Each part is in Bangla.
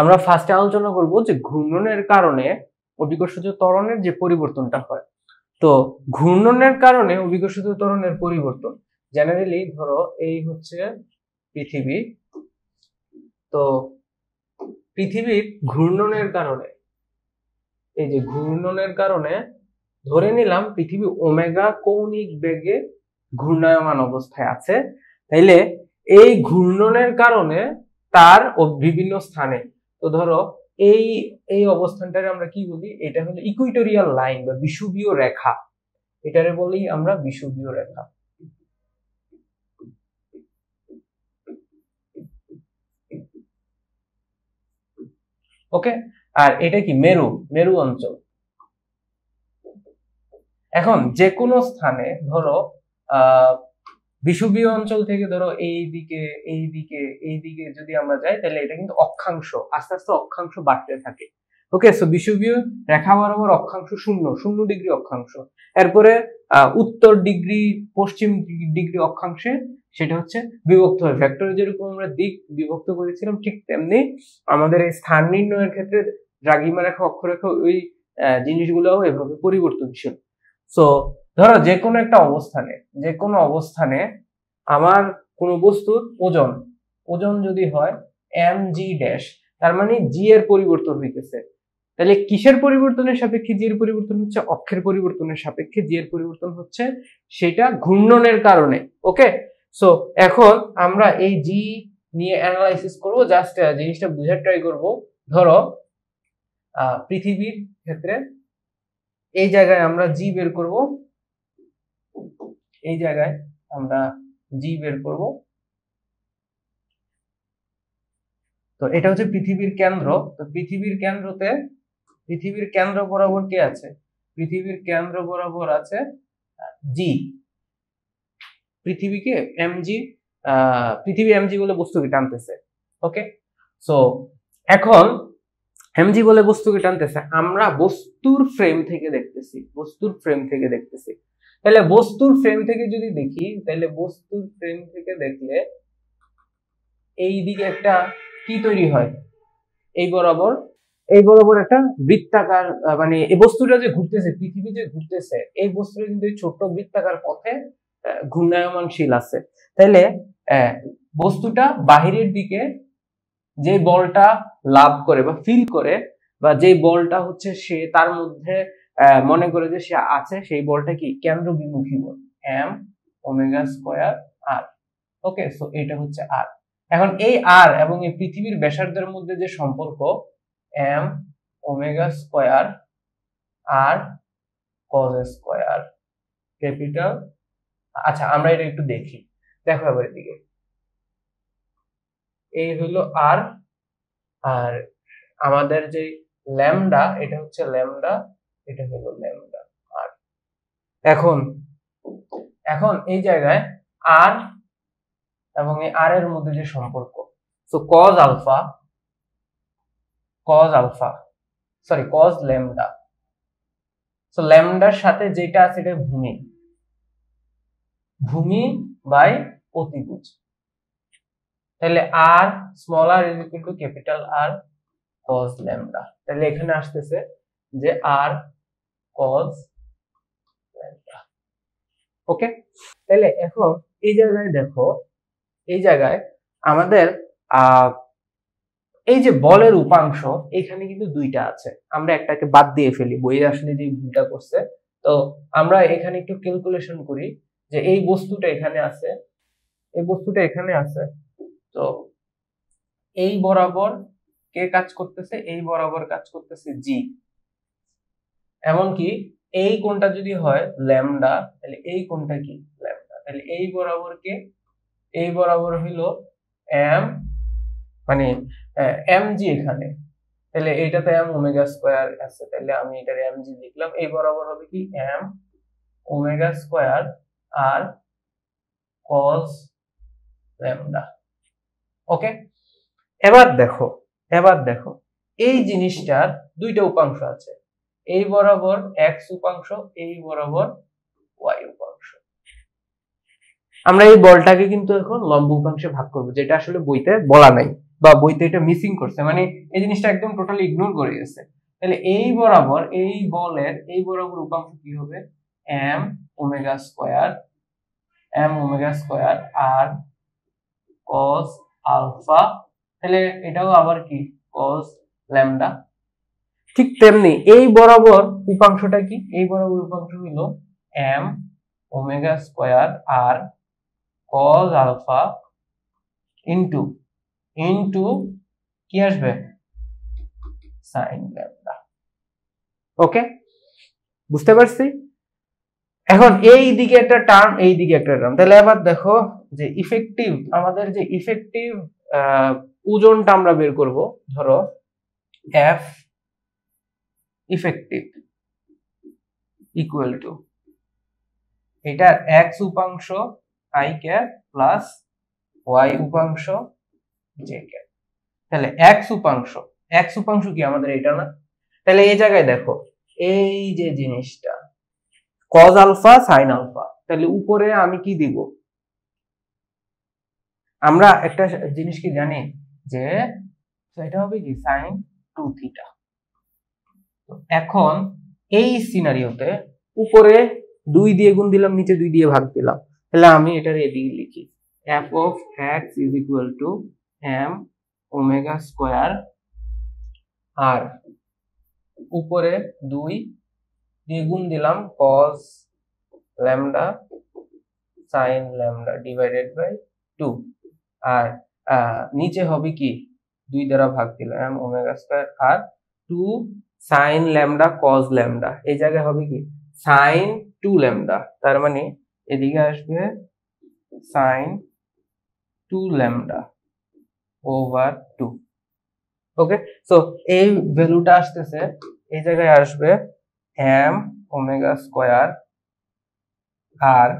আমরা ফার্স্টে আলোচনা করব যে ঘূর্ণনের কারণে অভিকর্ষজ ত্বরণের যে পরিবর্তনটা হয়। তো ঘূর্ণনের কারণে অভিকর্ষজ ত্বরণের পরিবর্তন জেনারেলি ধরো এই হচ্ছে পৃথিবী, তো পৃথিবীর ঘূর্ণনের কারণে, এই যে ঘূর্ণনের কারণে ধরে নিলাম পৃথিবী ওমেগা কৌণিক বেগে ঘূর্ণায়মান অবস্থায় আছে, তাইলে এই ঘূর্ণনের কারণে তার বিভিন্ন স্থানে, তো ধরো এই এই অবস্থানটারে আমরা কি বলি, এটা হলো ইকুইটোরিয়াল লাইন বা বিষুবীয় রেখা, এটারে বলি আমরা বিষুবীয় রেখা। ওকে, আর এটা কি মেরু অঞ্চল। এখন যে কোনো স্থানে ধরো বিষুবীয় অঞ্চল থেকে ধরো এইদিকে যদি আমরা যাই, তাহলে এটা কিন্তু অক্ষাংশ, আস্তে আস্তে অক্ষাংশ বাড়তে থাকে। ওকে, সো বিষুবীয় রেখা বরাবর অক্ষাংশ 0 ডিগ্রি অক্ষাংশ, এরপরে উত্তর ডিগ্রি পশ্চিম ডিগ্রি অক্ষাংশে সেটা হচ্ছে বিভক্ত হয়। ভেক্টরে যেরকম আমরা দিক বিভক্ত করেছিলাম, ঠিক তেমনি আমাদের এই স্থান নির্ণয়ের ক্ষেত্রে দ্রাঘিমা রেখা, অক্ষরেখা, ওই জিনিসগুলো এভাবে পরিবর্তনশীল। সো ধরো যে কোনো অবস্থানে আমার কোনো বস্তুর ওজন যদি হয় mg ড্যাশ, তার মানে জি এর পরিবর্তন হইতেছে। তাহলে কিসের পরিবর্তনের সাপেক্ষে জি এর পরিবর্তন হচ্ছে? অক্ষের পরিবর্তনের সাপেক্ষে জি এর পরিবর্তন হচ্ছে, সেটা ঘূর্ণনের কারণে। ওকে, সো এখন আমরা এই জি নিয়ে অ্যানালাইসিস করব, জাস্ট জিনিসটা বুঝার ট্রাই করব। ধরো পৃথিবীর ক্ষেত্রে এই জায়গায় আমরা জি বের করব, এই জায়গায় আমরা জি বের করব। তো এটা হচ্ছে পৃথিবীর কেন্দ্র। তো পৃথিবীর কেন্দ্র বরাবর কে আছে? পৃথিবীর কেন্দ্র বরাবর আছে জি। পৃথিবীকে পৃথিবী এমজি বলে বস্তুকে টানতেছে। ওকে, সো এখন এমজি বলে বস্তুকে টানতেছে, আমরা বস্তুর ফ্রেম থেকে দেখতেছি। তাহলে বস্তুর ফ্রেম থেকে যদি দেখি, তাহলে বস্তুর ফ্রেম থেকে দেখলে এই দিকে একটা কি তৈরি হয়, এই বরাবর একটা বৃত্তাকার, মানে এই বস্তুটা যে ঘুরতেছে, পৃথিবী যে ঘুরতেছে, এই বস্তুটা কিন্তু এই ছোট্ট বৃত্তাকার পথে ঘূর্ণায়মানশীল আছে। তাহলে বস্তুটা বাহিরের দিকে যে বলটা লাভ করে বা ফিল করে, বা যে বলটা হচ্ছে সে তার মধ্যে মনে করে যে সে আছে, সেই বলটা কি কেন্দ্র বিমুখী বল, m ওমেগা স্কয়ার r। ওকে, সো এটা হচ্ছে r। এখন এই r এবং এই পৃথিবীর ব্যাসার্ধের মধ্যে যে সম্পর্ক m omega square r cos square capital, আচ্ছা আমরা এটা একটু দেখি, দেখো এবার এদিকে, এই হলো r, আর আমাদের যে ল্যামডা, এটা হচ্ছে ল্যামডা, এটা হলো ল্যামডা r। এখন এই জায়গায় r এবং এই r এর মধ্যে যে সম্পর্ক, সো cos ল্যামডা, সো ল্যামডার সাথে যেটা আছে এটা ভূমি বাই অতিভুজ। তাহলে r small r is equal two capital R cos lambda. তাহলে এখানে আসতেছে যে r cos ল্যামডা। ওকে, তাহলে এখন এই জায়গায় দেখো, এই জায়গায় আমাদের এই যে বলের উপাংশ, এখানে কিন্তু দুইটা আছে, আমরা একটাকে বাদ দিয়ে ফেলি, বইয়ে আসলে যে ভুলটা করছে। তো আমরা এখানে একটু ক্যালকুলেশন করি যে এই বস্তুটা এখানে আছে, তো এই বরাবর কে কাজ করতেছে? এই বরাবর কাজ করতেছে জি। এমনকি এই কোণটা যদি হয় ল্যামডা, তাহলে এই কোণটা কি ল্যামডা। তাহলে এই বরাবর কে? এই বরাবর হইল এম, মানে mg এখানে, তাহলে এইটাতে m ওমেগা স্কয়ার আছে, তাহলে আমি এটার mg লিখলাম। এই বরাবর হবে কি m omega square r cos lambda. Okay, এবার দেখো এই জিনিসটার দুইটা উপাংশ আছে, এই বরাবর x উপাংশ, এই বরাবর y উপাংশ। আমরা এই বলটাকে কিন্তু এখন লম্ব উপাংশে ভাগ করব, যেটা আসলে বইতে বলা নাই। বা বইতে এটা মিসিং করছে, মানে এই জিনিসটা একদম টোটালি ইগনোর করে গেছে। তাহলে এই বরাবর এই বলের এই বরাবর উপাংশ কি হবে, m omega square r cos alpha, তাহলে এটাও আবার কি cos ল্যামডা। ঠিক তেমনি এই বরাবর উপাংশটা কি, এই বরাবর উপাংশ হলো m omega square r cos alpha into কি আসবে, sin ল্যামডা। ওকে, বুঝতে পারছি? এখন এই দিকে একটা টার্ম, এই দিকে একটা টার্ম, তাহলে এবার দেখো যে ইফেক্টিভ, আমাদের যে ইফেক্টিভ ওজনটা আমরা বের করব, ধরো F ইফেক্টিভ ইকুয়াল টু এটার x উপাংশ i ক্যাপ প্লাস y উপাংশ j ক্যাপ। তাহলে x উপাংশ কি আমাদের এটা না? তাহলে এই জায়গায় দেখো এই যে জিনিসটা cos আলফা sin আলফা, তাহলে উপরে আমি কি দিব, আমরা একটা জিনিস কি জানি যে এটা হবে কি sin 2 থিটা। এখন এই সিনারিওতে উপরে 2 দিয়ে গুণ দিলাম, নিচে 2 দিয়ে ভাগ দিলাম, তাহলে আমি এটার এদিকে লিখি f of x is equal to m omega square r উপরে 2 দিয়ে গুণ দিলাম cos lambda sin lambda divided by 2 আর নিচে হবে কি 2 দ্বারা ভাগ দিলাম m omega square r 2 sin lambda cos lambda, এই জায়গায় হবে কি sin 2 ল্যামডা, তার মানে এদিকে আসবে sin 2 lambda over 2। Okay, so এই ভ্যালুটা আসতেছে, এই জায়গায় আসবে m ওমেগা স্কয়ার আর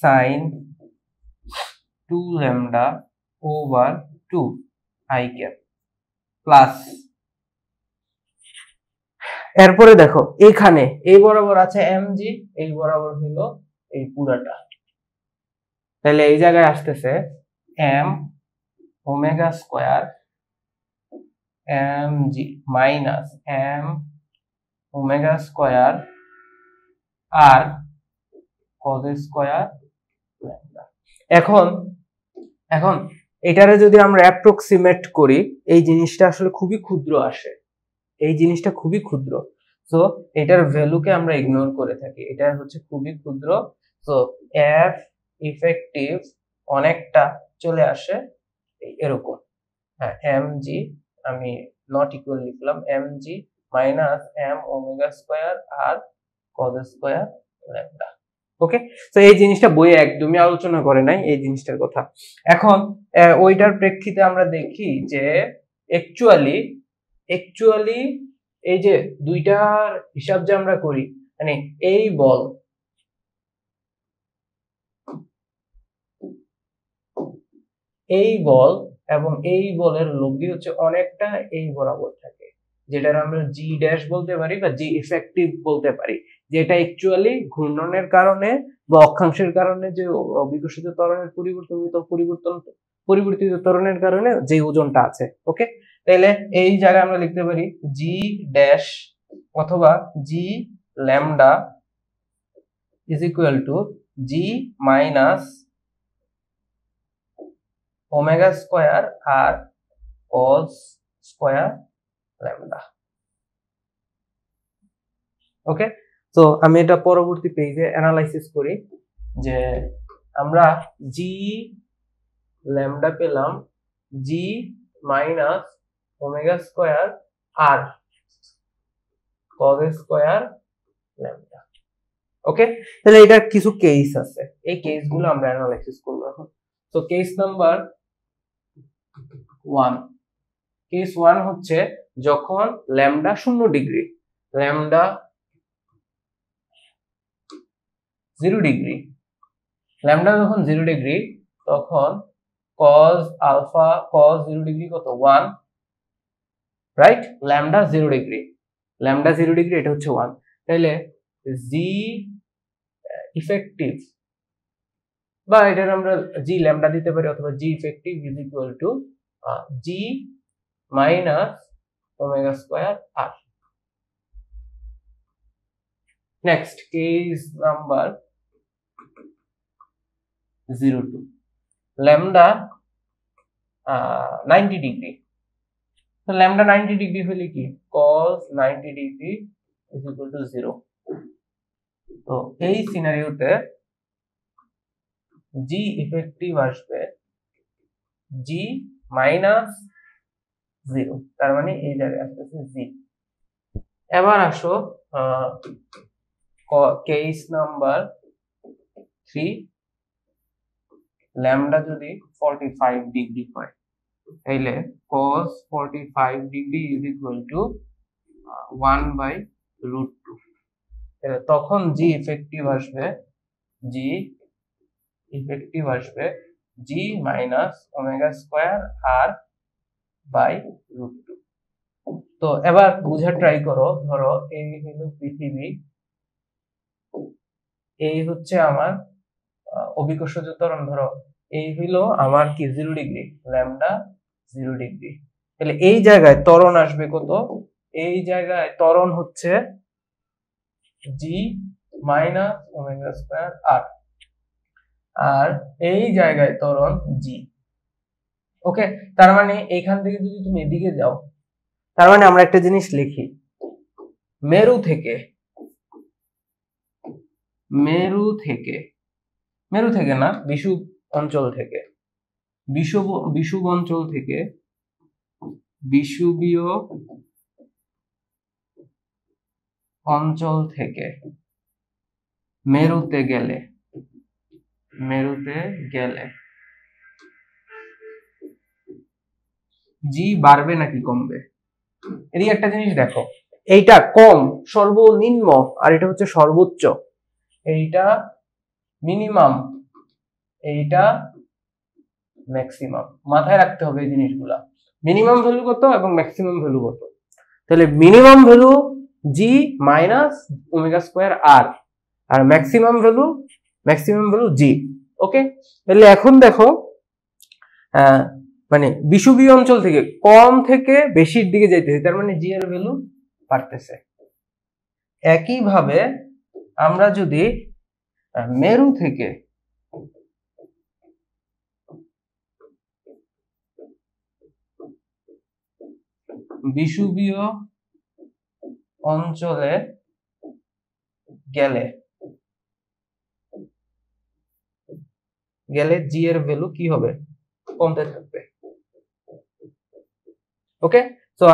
sin 2 lambda over 2 i cap plus, এরপরে দেখো এখানে এই বরাবর আছে mg, এই বরাবর হলো এই পুরাটা, তাহলে এই জায়গায় আসতেছে m omega square mg minus m omega square r cos square lambda. এখন এটারে যদি আমরা অ্যাপ্রক্সিমেট করি, এই জিনিসটা আসলে খুবই ক্ষুদ্র আসে, এই জিনিসটা খুবই ক্ষুদ্র, সো এটার ভ্যালুকে আমরা ইগনোর করে থাকি, এটা হচ্ছে খুবই ক্ষুদ্র, সো f ইফেক্টিভ অনেকটা চলে আসে এরকম, হ্যাঁ mg আমি নট ইকুয়াল লিখলাম mg minus m omega square r cos square lambda. Okay, তো এই জিনিসটা বইয়ে একদমই আলোচনা করে নাই এই জিনিসটার কথা। এখন ওইটার প্রেক্ষিতে আমরা দেখি যে অ্যাকচুয়ালি এই যে দুইটার হিসাব যে আমরা করি, মানে এই বল এবং এই বলের লব্ধি হচ্ছে অনেকটা এই বরাবর থাকে, যেটার আমরা জি ড্যাশ বলতে পারি বা জি ইফেক্টিভ বলতে পারি, যেটা অ্যাকচুয়ালি ঘূর্ণনের কারণে বা অক্ষাংশের কারণে যে বিকশিত ত্বরণের পরিবর্তিত ত্বরণের কারণে যে ওজনটা আছে। ওকে, তাহলে এই জায়গায় আমরা লিখতে পারি জি ড্যাশ অথবা g lambda is equal to g minus omega square r cos square lambda. Okay, তো আমি এটা পরবর্তী পেজে অ্যানালাইসিস করি যে আমরা জি ল্যামডা পেলাম জি minus omega square r cos square lambda. ওকে, তাহলে এটা কিছু কেস আছে, এই কেসগুলো আমরা অ্যানালাইসিস করব এখন। তো কেস নাম্বার 1, কেস 1 হচ্ছে যখন lambda 0 degree, lambda 0 degree, lambda যখন 0 ডিগ্রি তখন cos আলফা cos 0 ডিগ্রি কত 1, রাইট, ল্যামডা 0 ডিগ্রি, এটা হচ্ছে 1, তাহলে জি ইফেক্টিভ বা এটার আমরা জি ল্যামডা দিতে পারি অথবা g effective is equal to g minus omega square r. Next case number 02, lambda 90 degree. তো ল্যামডা 90 ডিগ্রি হলে কি cos 90 degree is equal to 0। তো এই সিনারিওতে জি ইফেক্টিভ আসবে জি মাইনাস 0, তার মানে এই জায়গায় আসতেছে জি। এবার আসো কেস নাম্বার 3, ল্যামডা যদি 45 ডিগ্রি হয় তাহলে cos 45 degree is equal to 1/√2। তখন জি ইফেক্টিভ আসবে g minus omega square r by √2। তো এবার বুঝার ট্রাই করো, ধরো এই হলো পৃথিবী, এই হচ্ছে আমার অভিকর্ষজ ত্বরণ, ধরো এই হইলো আমার কি 0 ডিগ্রি, ল্যামডা 0 ডিগ্রি। তাহলে এই জায়গায় ত্বরণ আসবে কত, এই জায়গায় ত্বরণ হচ্ছে জি মাইনাস ওমেগা স্কয়ার আর, আর এই জায়গায় ত্বরণ জি। ওকে, তার মানে এইখান থেকে যদি তুমি এদিকে যাও, তার মানে আমরা একটা জিনিস লিখি, মেরু থেকে না, বিষুব অঞ্চল থেকে, বিষুব অঞ্চল থেকে বিষুবীয় অঞ্চল থেকে মেরুতে গেলে জি বাড়বে নাকি কমবে? এদিকে একটা জিনিস দেখো, এইটা কম সর্বনিম্ন আর এটা হচ্ছে সর্বোচ্চ, এইটা মিনিমাম, এইটা ম্যাক্সিমাম। মাথায় রাখতে হবে এই জিনিসগুলা, মিনিমাম ভ্যালু কত এবং ম্যাক্সিমাম ভ্যালু কত। তাহলে মিনিমাম ভ্যালু জি মাইনাস ওমেগা স্কয়ার আর, আর ম্যাক্সিমাম ভ্যালু জি। ওকে, তাহলে এখন দেখো মানে বিষুবীয় অঞ্চল থেকে কম থেকে বেশির দিকে যাইতেছে, তার মানে জি এর ভ্যালু বাড়তেছে। একইভাবে আমরা যদি মেরু থেকে বিষুবীয় অঞ্চলে গেলে জি এর ভ্যালু কি হবে, কমতে থাকবে। ওকে, তো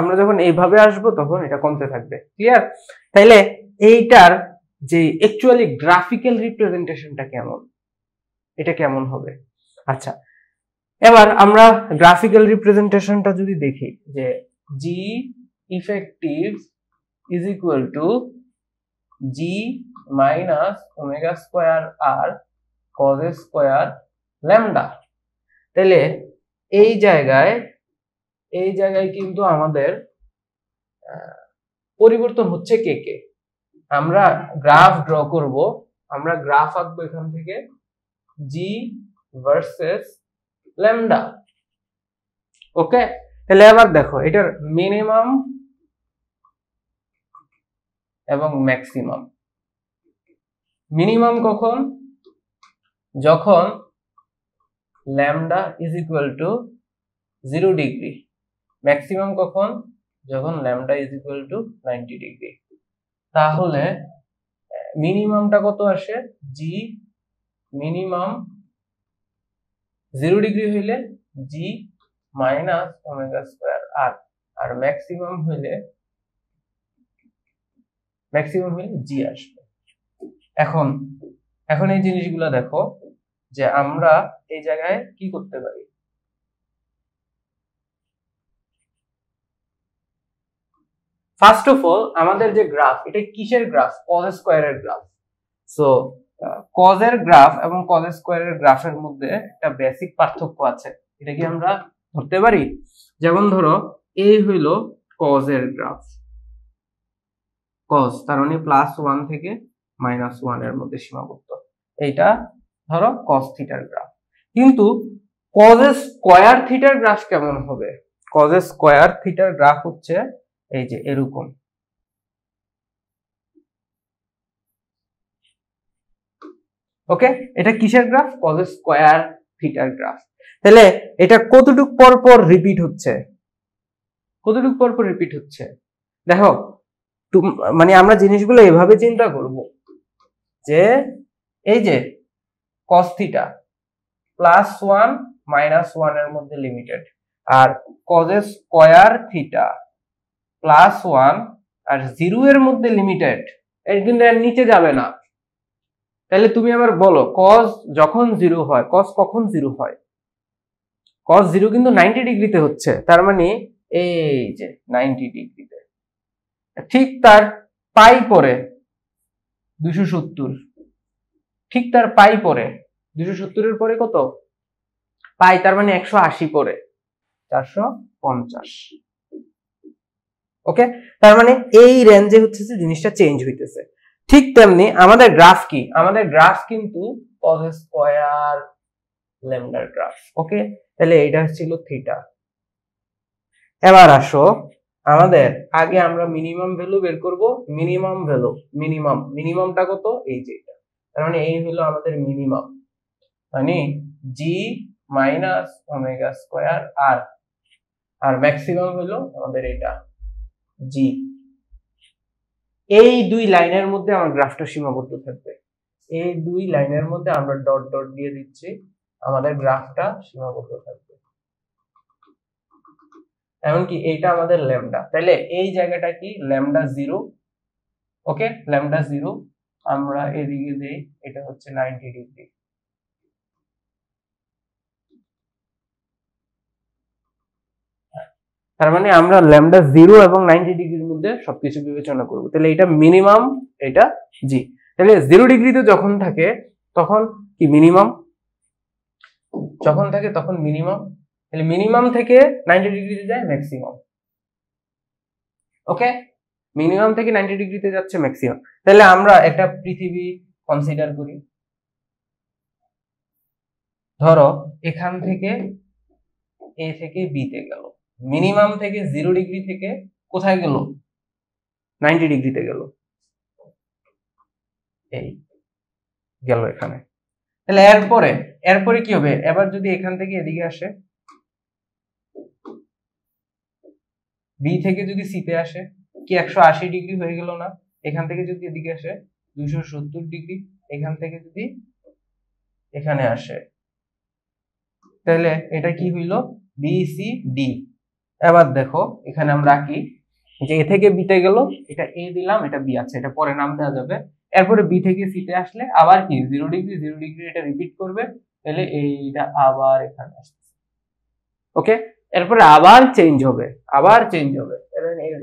আমরা যখন এইভাবে আসবো তখন এটা কমতে থাকবে। ক্লিয়ার? তাইলে এইটার যে অ্যাকচুয়ালি গ্রাফিক্যাল রিপ্রেজেন্টেশনটা কেমন, এটা কেমন হবে? আচ্ছা, এবার আমরা গ্রাফিক্যাল রিপ্রেজেন্টেশনটা যদি দেখি, যে g effective is equal to g minus omega square r cos square lambda. তাহলে এই জায়গায় কিন্তু আমাদের পরিবর্তন হচ্ছে কে কে। আমরা গ্রাফ ড্র করব, আমরা গ্রাফ আঁকবো এখান থেকে জি ভার্সেস ল্যামডা। ওকে, তাহলে এবার দেখো এটার মিনিমাম এবং ম্যাক্সিমাম। মিনিমাম কখন, যখন lambda is equal to 0 degree. Maximum কখন, যখন lambda is equal two 90 degree. তাহলে মিনিমামটা কত আসে, জি মিনিমাম 0 ডিগ্রি হইলে জি মাইনাস ওমেগা স্কয়ার আর, আর ম্যাক্সিমাম হইলে জি আসবে। এখন এই জিনিসগুলো দেখো, যে আমরা এই জায়গায় কি করতে পারি। ফার্স্ট অফ অল আমাদের যে গ্রাফ, এটা কিসের গ্রাফ, কজ স্কয়ারের গ্রাফ। সো কজের গ্রাফ এবং কজ স্কয়ারের গ্রাফের মধ্যে একটা বেসিক পার্থক্য আছে, এটা কি আমরা ধরতে পারি? যেমন ধরো এই হইল কজের গ্রাফ, কজ তার মানে +1 থেকে -1 এর মধ্যে সীমাবদ্ধ, এইটা ধরো কস থিটার গ্রাফ। কিন্তু কজ স্কয়ার থিটার গ্রাফ কেমন হবে? কজ স্কয়ার থিটার গ্রাফ হচ্ছে এই যে এরকম। ওকে, এটা কিসের গ্রাফ? কজ স্কয়ার থিটার গ্রাফ। তাহলে এটা কতটুক পর পর রিপিট হচ্ছে? কতটুক পর পর রিপিট হচ্ছে? দেখো, মানে আমরা জিনিসগুলো এভাবে চিন্তা করব যে এই যে cos থিটা +1 -1 এর মধ্যে লিমিটেড, আর cos স্কয়ার থিটা +1 আর 0 এর মধ্যে লিমিটেড, এর কিন্তু এর নিচে যাবে না। তাহলে তুমি আবার বলো cos যখন 0 হয়, cos কখন 0 হয়? cos 0 কিন্তু 90 ডিগ্রিতে হচ্ছে, তার মানে এই যে 90 ডিগ্রিতে, ঠিক তার পাই পরে 270, ঠিক তার পাই পরে 270 এর পরে কত পাই, তার মানে 180 পরে 450। ওকে, তার মানে এই রেঞ্জে হচ্ছে যে জিনিসটা চেঞ্জ হইতেছে। ঠিক তেমনি আমাদের গ্রাফ কি? আমাদের গ্রাফ কিন্তু cos স্কয়ার ল্যামডার গ্রাফ। ওকে, তাহলে এইটা ছিল থিটা। এবার আসো, আমাদের আগে আমরা মিনিমাম ভ্যালু বের করব। মিনিমাম ভ্যালু, মিনিমামটা কত? এই যে এটা, তার মানে এই হলো আমাদের মিনিমাম, মানে জি মাইনাস ওমেগা স্কয়ার আর, আর ম্যাক্সিমাম হলো আমাদের এটা জি। এই দুই লাইনের মধ্যে আমার গ্রাফটা সীমাবদ্ধ থাকবে। এই দুই লাইনের মধ্যে আমরা ডট ডট দিয়ে দিচ্ছি, আমাদের গ্রাফটা সীমাবদ্ধ থাকবে। এমনকি এইটা আমাদের ল্যামডা, তাহলে এই জায়গাটা কি? ল্যামডা 0। ওকে, ল্যামডা 0 আমরা এদিকে দেই, এটা হচ্ছে 90 ডিগ্রি। তার মানে আমরা ল্যামডা 0 এবং 90 ডিগ্রির মধ্যে সবকিছু বিবেচনা করব। তাহলে এটা মিনিমাম, এটা জি। তাহলে 0 ডিগ্রিতে যখন থাকে তখন কি মিনিমাম, যখন থাকে তখন মিনিমাম, তাহলে মিনিমাম থেকে 90 ডিগ্রিতে যায় ম্যাক্সিমাম। ওকে, মিনিমাম থেকে 90 ডিগ্রিতে যাচ্ছে ম্যাক্সিমাম। তাহলে আমরা একটা পৃথিবী কনসিডার করি। ধরো এখান থেকে এ থেকে বি তে গেল, মিনিমাম থেকে 0 ডিগ্রি থেকে কোথায় গেল? 90 ডিগ্রিতে গেল, এই গেল এখানে। তাহলে এরপরে এরপরে কি হবে? এবার যদি এখান থেকে এদিকে আসে, বি থেকে যদি সি তে আসে, কি 180 ডিগ্রি হয়ে গেল না? এখান থেকে যদি এদিকে আসে 270 ডিগ্রি, এখান থেকে যদি এখানে আসে, তাহলে এটা কি হইলো? B C D. এবার দেখো এখানে আমরা কি, যে এ থেকে বি তে গেল, এটা এ দিলাম, এটা বি আছে, এটা পরে নাম দেওয়া যাবে। এরপরে বি থেকে সি তে আসলে আবার কি 0 ডিগ্রি 0 ডিগ্রি এটা রিপিট করবে, তাহলে এইটা আবার এখানে আসবে। ওকে, এরপরে আবার চেঞ্জ হবে, আবার চেঞ্জ হবে,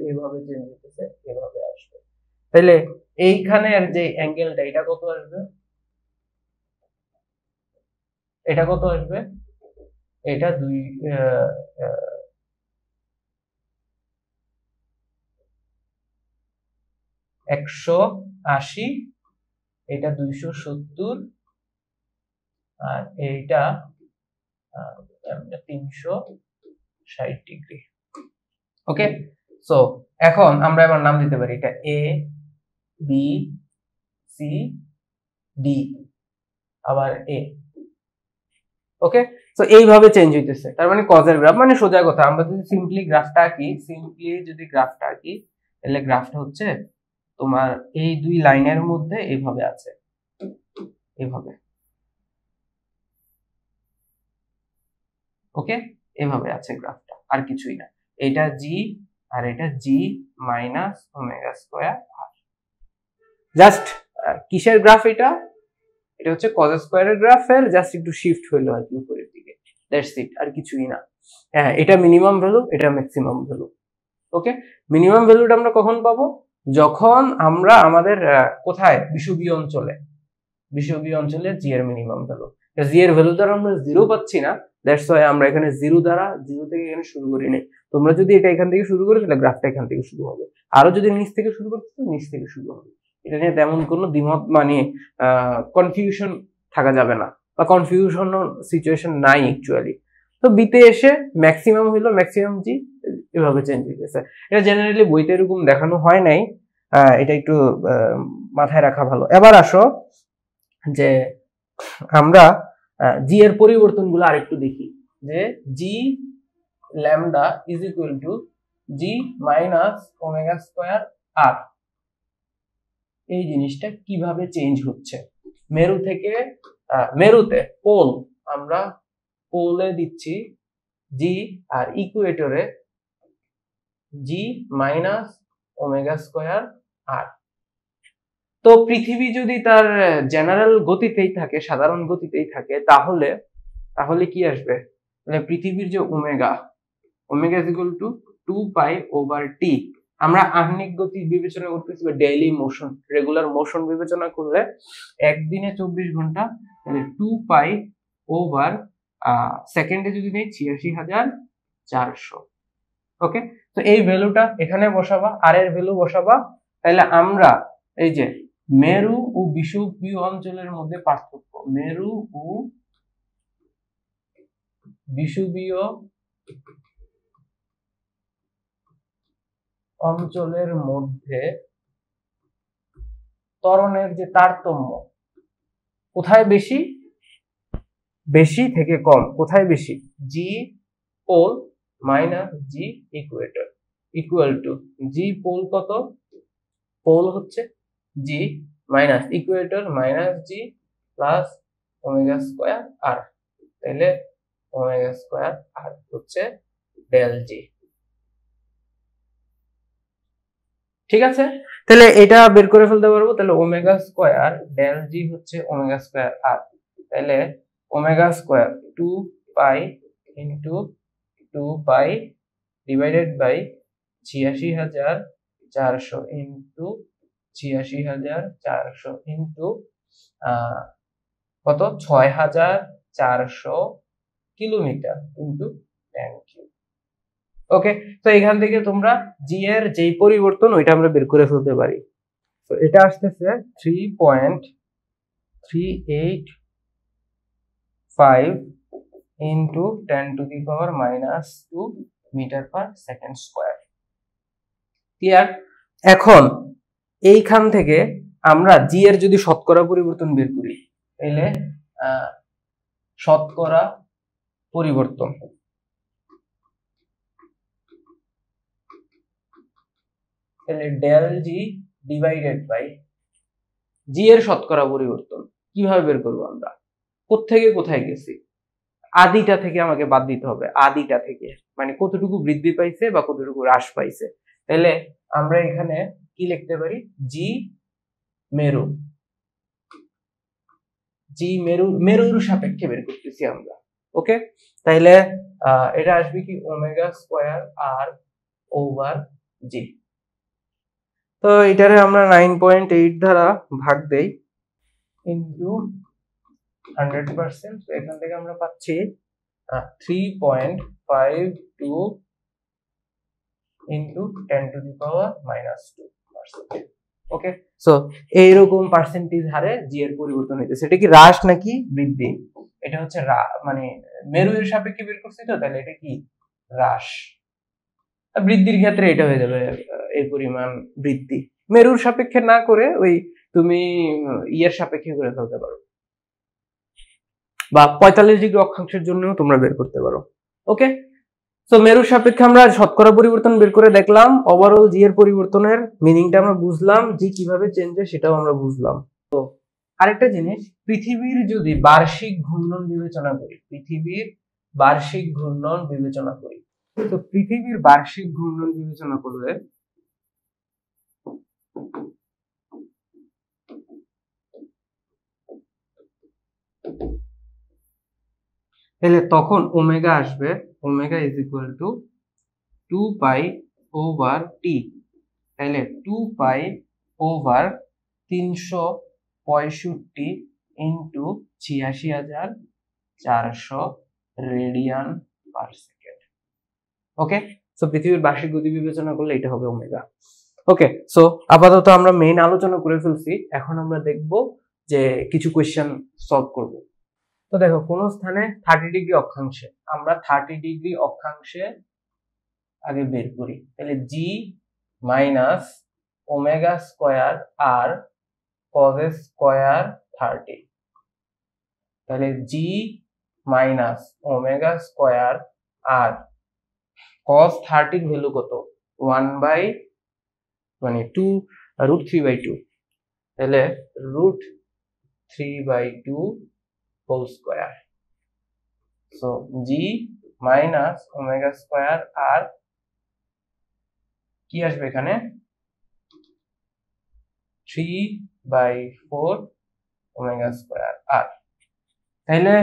এইভাবে চেঞ্জ হতেছে, এভাবে আসবে। তাহলে এইখানের যে অ্যাঙ্গেলটা, এটা কত আসবে? এটা কত আসবে? এটা 180, এটা 270, আর এইটা 360 ডিগ্রি। ওকে, সো এখন আমরা এবার নাম দিতে পারি, এটা এ বি সি ডি আবার এ। ওকে, সো এইভাবে চেঞ্জ হইতেছে। তার মানে কজের গ্রাফ, মানে সোজা কথা, আমরা যদি সিম্পলি গ্রাফটা আঁকি, তাহলে গ্রাফটা হচ্ছে তোমার এই দুই লাইনের মধ্যে এইভাবে আছে, এইভাবে। ওকে, এভাবে আছে গ্রাফটা, আর কিছুই না। এটা জি আর এটা জি মাইনাস ওমেগা স্কয়ার আর। জাস্ট কিসের গ্রাফ এটা? এটা হচ্ছে কজ স্কয়ারের গ্রাফের জাস্ট একটু শিফট হইলো আর কি উপরের দিকে, দ্যাটস ইট, আর কিছুই না। হ্যাঁ, এটা মিনিমাম ভ্যালু, এটা ম্যাক্সিমাম ভ্যালু। ওকে, মিনিমাম ভ্যালুটা আমরা কখন পাবো? যখন আমরা আমাদের কোথায় বিষুবীয় অঞ্চলে, বিষুবীয় অঞ্চলে জি এর মিনিমাম ভ্যালু, জি এর ভ্যালু দ্বারা আমরা 0 পাচ্ছি না, দ্যাটস ওয়াই আমরা এখানে 0 দ্বারা 0 থেকে এখানে শুরু করি নাই। তোমরা যদি এটা এখান থেকে শুরু করো তাহলে গ্রাফটা এখান থেকে শুরু হবে, আরো যদি নিচ থেকে শুরু করতে নিচ থেকে শুরু হবে। এটা নিয়ে তেমন কোনো দ্বিমত মানে কনফিউশন থাকা যাবে না, বা কনফিউশন সিচুয়েশন নাই অ্যাকচুয়ালি। তো বিতে এসে ম্যাক্সিমাম হইলো ম্যাক্সিমাম জি এভাবে চেঞ্জ হইতেছে। এটা জেনারেলি বইতে এরকম দেখানো হয় নাই, এটা একটু মাথায় রাখা ভালো। এবার আসো যে আমরা জি এর পরিবর্তনগুলো আরেকটু দেখি, যে g lambda is equal to g minus omega square r, এই জিনিসটা কিভাবে চেঞ্জ হচ্ছে। মেরু থেকে মেরুতে পোল, আমরা পোলে দিচ্ছি জি আর ইকুয়েটরে জি মাইনাস ওমেগা স্কয়ার আর। তো পৃথিবী যদি তার জেনারেল গতিতেই থাকে, সাধারণ গতিতেই থাকে, তাহলে তাহলে কি আসবে, মানে পৃথিবীর যে omega is equal two 2π/t, আমরা আহ্নিক গতি বিবেচনা করতেছি বা ডেইলি মোশন, রেগুলার মোশন বিবেচনা করলে একদিনে 24 ঘন্টা, তাহলে 2π/ সেকেন্ডে যদি নেই 86,400। ওকে, তো এই ভ্যালুটা এখানে বসাবা, আর এর ভ্যালু বসাবা, তাহলে আমরা এই যে মেরু ও বিষুবীয় অঞ্চলের মধ্যে পার্থক্য, মেরু ও বিষুবীয় অঞ্চলের মধ্যে ত্বরণের যে তারতম্য, কোথায় বেশি, বেশি থেকে কম, কোথায় বেশি, g pole minus g equator equal to g pole কত, পোল হচ্ছে g minus equator minus g plus omega square r, তাহলে ওমেগা স্কয়ার আর হচ্ছে ডেল জি। ঠিক আছে, তাহলে এটা বের করে ফেলতে পারবো, তাহলে ওমেগা স্কয়ার ডেল জি হচ্ছে ওমেগা স্কয়ার আর, তাহলে omega square 2π into 2π divided by 86,400 into 86,400 into কত 6,400 কিলোমিটার ইন্টু 10 কিউ। ওকে, তো এখান থেকে তোমরা জি এর যেই পরিবর্তন ওইটা আমরা বের করে ফেলতে পারি। তো এটা আসতেছে 3.385 into 10⁻⁻² metre per second square. Clear? এখন এইখান থেকে আমরা জি এর যদি শতকরা পরিবর্তন বের করি, তাহলে শতকরা পরিবর্তন, তাহলে ডেল জি ডিভাইডেড বাই জি এর শতকরা পরিবর্তন কিভাবে বের করবো আমরা, কোত্থেকে কোথায় গেছি, আদিটা থেকে আমাকে বাদ দিতে হবে, আদিটা থেকে মানে কতটুকু বৃদ্ধি পাইছে বা কতটুকু হ্রাস পাইছে। তাহলে আমরা এখানে কি লিখতে পারি, জি মেরু, জি মেরুর সাপেক্ষে বের করতেছি আমরা। ওকে, তাইলে এটা আসবে কি ওমেগা স্কয়ার আর ওভার জি। তো এটারে আমরা 9.8 দ্বারা ভাগ দেই ইন্টু 100%, তো এখান থেকে আমরা পাচ্ছি 3.52 ইন্টু 10⁻²%। ওকে, সো এইরকম পার্সেন্টেজ হারে জি এর পরিবর্তন হইতেছে। এটা কি হ্রাস নাকি বৃদ্ধি, এটা হচ্ছে মানে মেরুর সাপেক্ষে বের করছি, তো তাহলে এটা কি হ্রাস, বৃদ্ধির ক্ষেত্রে এটা হয়ে যাবে এই পরিমাণ বৃদ্ধি, মেরুর সাপেক্ষে না করে ওই তুমি ইয়ের সাপেক্ষে করে ফেলতে পারো, বা 45 ডিগ্রি অক্ষাংশের জন্য তোমরা বের করতে পারো। ওকে, তো মেরুর সাপেক্ষে আমরা শতকরা পরিবর্তন বের করে দেখলাম, ওভারঅল জি এর পরিবর্তনের মিনিংটা আমরা বুঝলাম, জি কিভাবে চেঞ্জ হয় সেটাও আমরা বুঝলাম। তো আরেকটা জিনিস, পৃথিবীর যদি বার্ষিক ঘূর্ণন বিবেচনা করি, পৃথিবীর বার্ষিক ঘূর্ণন বিবেচনা করি, তো পৃথিবীর বার্ষিক ঘূর্ণন বিবেচনা করলে তাহলে তখন ওমেগা আসবে, omega is equal two 2π/t, তাহলে 2π/365 ইন্টু 86,400 রেডিয়ান পার সেকেন্ড। ওকে, সো পৃথিবীর বার্ষিক গতি বিবেচনা করলে এটা হবে ওমেগা। ওকে, সো আপাতত আমরা মেইন আলোচনা করে ফেলছি, এখন আমরা দেখব যে কিছু কোয়েশ্চেন সলভ করব। তো দেখো কোন স্থানে 30 ডিগ্রি অক্ষাংশে, আমরা 30 ডিগ্রি অক্ষাংশে আগে বের করি। তাহলে জি মাইনাস ওমেগা স্কোয়ার আর কজ স্কোয়ার 30, তাহলে জি মাইনাস ওমেগা স্কোয়ার আর cos 30 এর ভ্যালু কত, 1/2 √3/2, তাহলে √3/2 হোল স্কোয়ার। সো জি মাইনাস ওমেগা স্কোয়ার আর কি আসবে এখানে 3/4 ওমেগা স্কোয়ার আর। তাহলে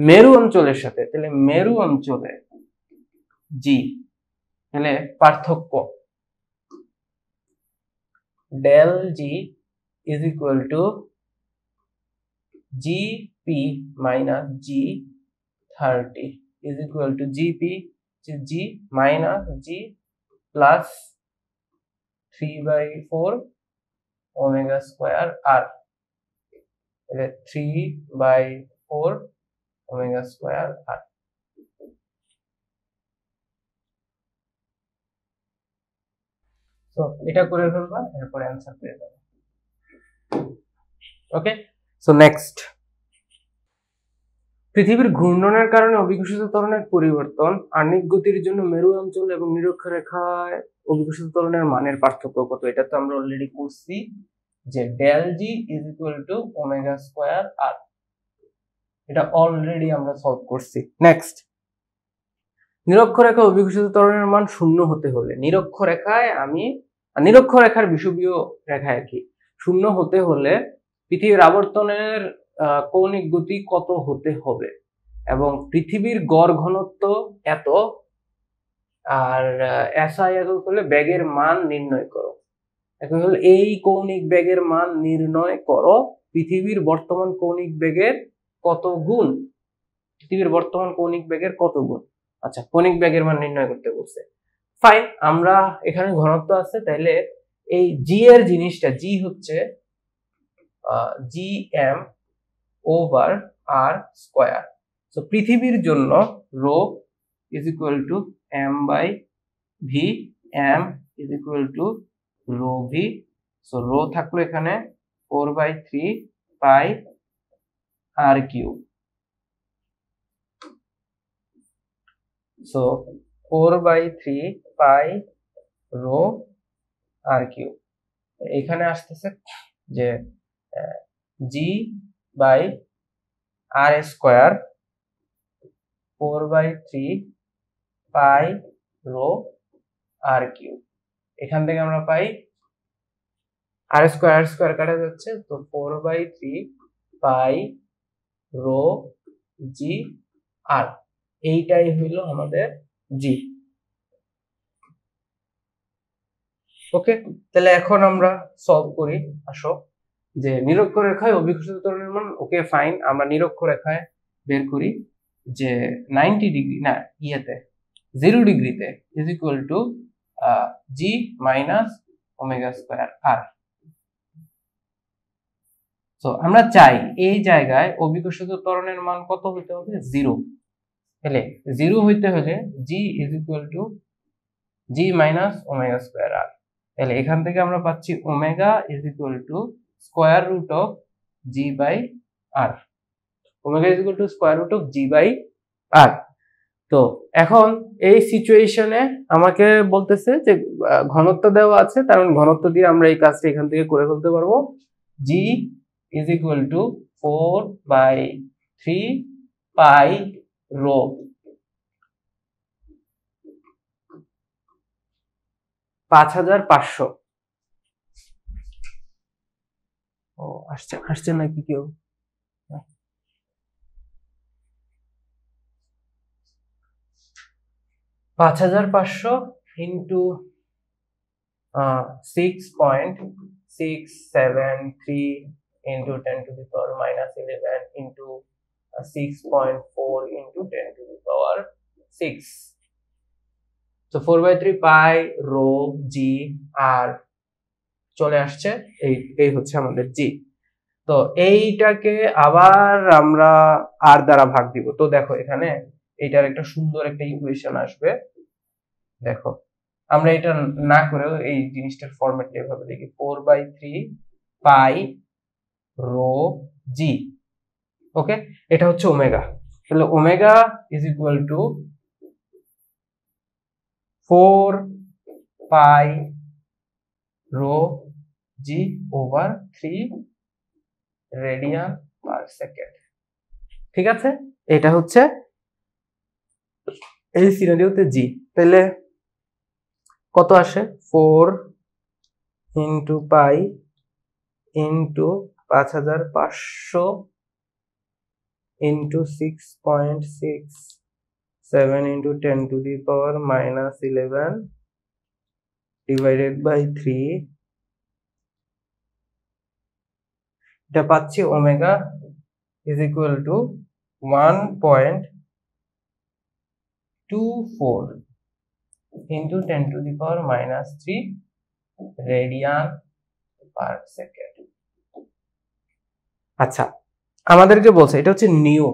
মেরু অঞ্চলের সাথে, তাহলে মেরু অঞ্চলে জি, তাহলে পার্থক্য del G is equal to g p minus g 30 is equal to g p g minus g plus 3/4 omega square r, 3/4 omega square r. তো এটা করে ফেলবা, এরপর অ্যান্সার পেয়ে যাবে। ওকে, সো নেক্সট, পৃথিবীর ঘূর্ণনের কারণে অভিকর্ষিত ত্বরণের পরিবর্তন, আণবিক গতির জন্য মেরু অঞ্চল এবং নিরক্ষরেখায় অভিকর্ষিত ত্বরণের মানের পার্থক্য কত? এটা তো আমরা অলরেডি করছি যে del G is equal to omega square r, এটা অলরেডি আমরা সলভ করছি। নেক্সট, নিরক্ষরেখায় অভিকর্ষিত ত্বরণের মান 0 হতে হলে, নিরক্ষরেখায় নিরক্ষরেখার বিষুবীয় রেখায় কি 0 হতে হলে পৃথিবীর আবর্তনের কৌণিক গতি কত হতে হবে, এবং পৃথিবীর গড় ঘনত্ব এত, আর এসআই একক হলে বেগের মান নির্ণয় করো। এখন হলো এই কৌণিক বেগের মান নির্ণয় করো পৃথিবীর বর্তমান কৌণিক বেগের কত গুণ, পৃথিবীর বর্তমান কৌণিক বেগের কত গুণ। আচ্ছা, কৌণিক বেগের মান নির্ণয় করতে বলছে, ফাইন। আমরা এখানে ঘনত্ব আছে, তাইলে এই জি এর জিনিসটা, জি হচ্ছে g M over r square. So পৃথিবীর জন্য rho is equal to M by V, M is equal to rho V. So rho থাকলো এখানে 4/3 pi r cube. So 4/3 pi rho r cube. এখানে আসতেছে যে g by r square 4/3 pi rho r cube. এখান থেকে আমরা পাই আর স্কোয়ার কাটা যাচ্ছে, তো 4/3 পাই রো জি আর, এইটাই হইল আমাদের জি। ওকে, তাহলে এখন আমরা সলভ করি। আসো, যে নিরক্ষরেখায় অভিকর্ষিত ত্বরণের মান, ওকে ফাইন, আমরা নিরক্ষরেখায় বের করি যে 90 ডিগ্রি না, 0 ডিগ্রিতে is equal to g minus omega square r. তো আমরা চাই এই জায়গায় অভিকর্ষিত ত্বরণের মান কত হইতে হবে, 0। তাহলে 0 হইতে হলে g is equal to g minus omega square r. তাহলে এখান থেকে আমরা পাচ্ছি omega is equal to square root of g by r, omega is equal to square root of g by r. তো এখন এই সিচুয়েশনে আমাকে বলতেছে যে ঘনত্ব দেওয়া আছে, তার মানে ঘনত্ব দিয়ে আমরা এই কাজটা এখান থেকে করে ফেলতে পারবো। G is equal to 4/3 pi rho, $5,500। ও আসছে নাকি কেউ? 5,500 into 6.673 into 10 to the power minus 11 into 6.4 into 10 to the power 6. So 4/3 pi rho জি আর চলে আসছে, এই হচ্ছে আমাদের জি। তো এইটাকে আবার আমরা আর দ্বারা ভাগ দিব। তো দেখো এখানে এটার একটা সুন্দর একটা ইকুয়েশন আসবে। দেখো আমরা এটা না করেও এই জিনিসটার ফরম্যাটটা এভাবে লিখি 4/3 পাই রো জি। ওকে, এটা হচ্ছে ওমেগা। তাহলে omega is equal to 4 pi rho G over 3 radian per second. ঠিক আছে, এটা হচ্ছে এই সিনারিওতে জি। তাহলে কত আসে? 4 into pi into 5500 into 6.67 into 10 to the power -11 divided by 3। এটা পাচ্ছি omega is equal to 1.24 into 10 to the power -3 radian per second. আচ্ছা, আমাদেরকে বলছে এটা হচ্ছে নিউ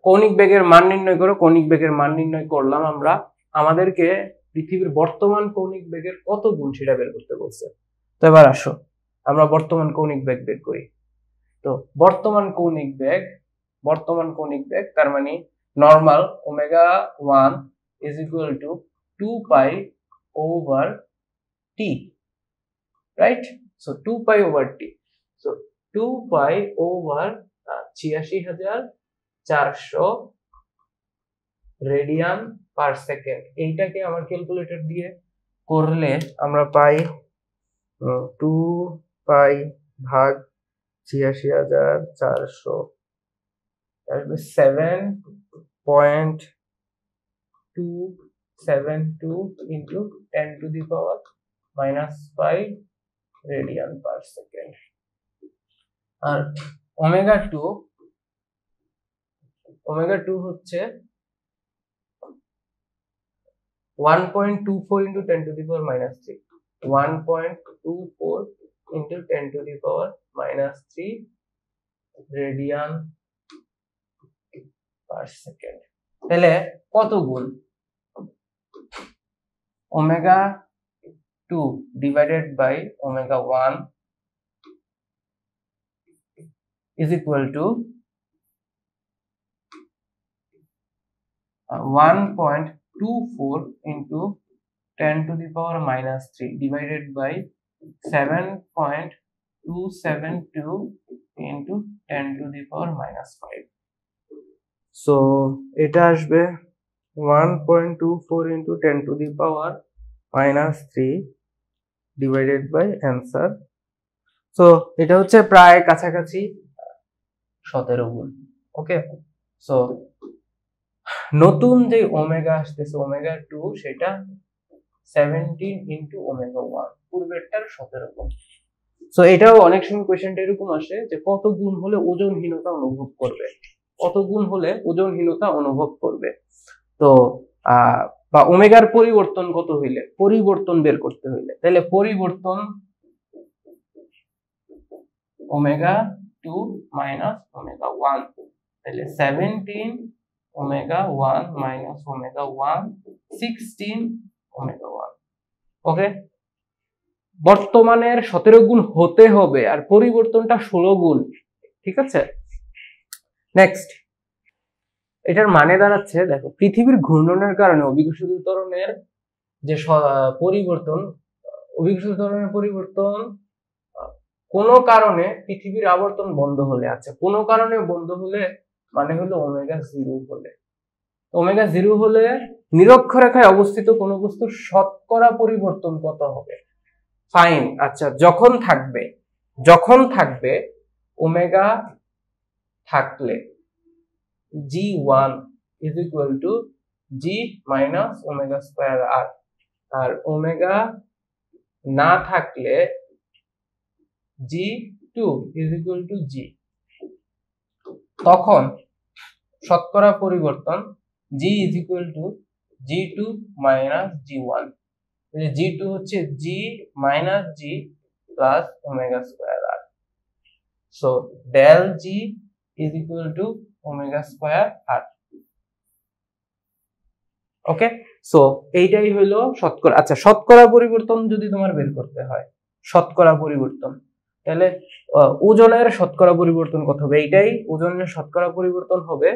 কৌণিক বেগের মান নির্ণয় করো। কৌণিক বেগের মান নির্ণয় করলাম আমরা। আমাদেরকে পৃথিবীর বর্তমান কৌণিক বেগের কত গুণ সেটা বের করতে বলছে। তো এবার আসো আমরা বর্তমান কৌণিক বেগ বের করি। তো বর্তমান কৌণিক বেগ তার মানে normal omega 1 is equal two 2 pi over T, right? So 2 pi over T. So 2 pi over 86400 radian per second. এইটাকে আমার ক্যালকুলেটর দিয়ে করলে আমরা পাই 2 পাই ভাগ 86400 7.272 into 10 to the power -5 radian per second. আর ওমেগা 2 হচ্ছে 1.24 into 10 to the power -3, 1.24 into 10 to the power -3 radian per second. তাহলে কত গুণ? Omega 2 divided by omega 1 is equal to 1.24 into 10 to the power -3 divided by 7.272 into 10 to the power -5. So এটা আসবে 1.24 into 10 to the power -3 divided by answer. So এটা হচ্ছে প্রায় কাছাকাছি 17 গুণ। ওকে, সো নতুন যে ওমেগা আসতেছে ওমেগা 2 সেটা 17 ইনটু ওমেগা 1, পূর্বেরটার 17 গুণ। সো এটাও অনেক সময় কোশ্চেনটা এরকম আসে যে কত গুণ হলে ওজনহীনতা অনুভব করবে, কত গুণ হলে ওজনহীনতা অনুভব করবে। তো বা ওমেগার পরিবর্তন কত হইলে, পরিবর্তন বের করতে হইলে, তাহলে পরিবর্তন ওমেগা 2 মাইনাস ওমেগা 1, তাহলে 17 ওমেগা 1 মাইনাস ওমেগা 1 16 ওমেগা 1। ওকে, বর্তমানের 17 গুণ হতে হবে আর পরিবর্তনটা 16 গুণ। ঠিক আছে, নেক্সট এটার মানে দাঁড়াচ্ছে, দেখো পৃথিবীর ঘূর্ণনের কারণে অভিকর্ষিত ত্বরণের যে পরিবর্তন, অভিকর্ষিত ত্বরণের পরিবর্তন কোনো কারণে পৃথিবীর আবর্তন বন্ধ হলে, আচ্ছা কোনো কারণে বন্ধ হলে মানে হলো ওমেগা 0 হলে। ওমেগা 0 হলে নিরক্ষরেখায় অবস্থিত কোন বস্তুর শতকরা পরিবর্তন কত হবে? ফাইন, আচ্ছা যখন থাকবে ওমেগা থাকলে G1 is equal to G minus omega square R, আর ওমেগা না থাকলে G2 is equal to G। তখন শতকরা পরিবর্তন G is equal to G2 minus G1। G2 হচ্ছে G minus G plus omega square R। So del G is equal to omega square R. Okay, so এইটাই হলো শতকরা। আচ্ছা, শতকরা পরিবর্তন যদি তোমার বের করতে হয়, শতকরা পরিবর্তন, তাহলে ওজনের শতকরা পরিবর্তন কত হবে? এইটাই ওজনের শতকরা পরিবর্তন হবে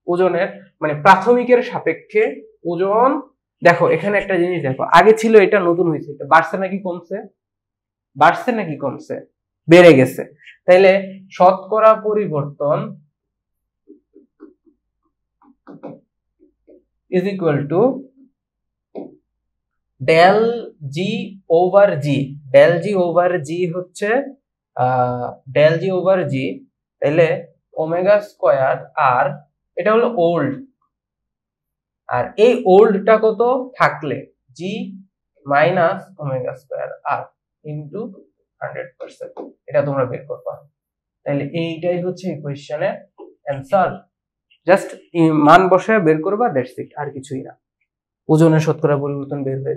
ওজনের মানে প্রাথমিকের সাপেক্ষে ওজন। দেখো এখানে একটা জিনিস দেখো, আগে ছিল এটা, নতুন হয়েছে এটা, বাড়ছে নাকি কমছে? বাড়ছে নাকি কমছে? বেড়ে গেছে। তাইলে শতকরা পরিবর্তন is equal to del g over g. Del g over g হচ্ছে ডেল জি ওভার জি, তাহলে ওমেগা স্কয়ার আর, এটা হলো ওল্ড, আর এই ওল্ডটা কত থাকলে জি মাইনাস ওমেগা স্কয়ার আর ইন্টু 100%, এটা তোমরা বের করবা। তাহলে এইটাই হচ্ছে ইকুয়েশনের অ্যান্সার। জাস্ট মান বসায় বের করবা, দ্যাটস ইট, আর কিছুই না। ওজনের শতকরা পরিবর্তন বের হয়ে যাবে।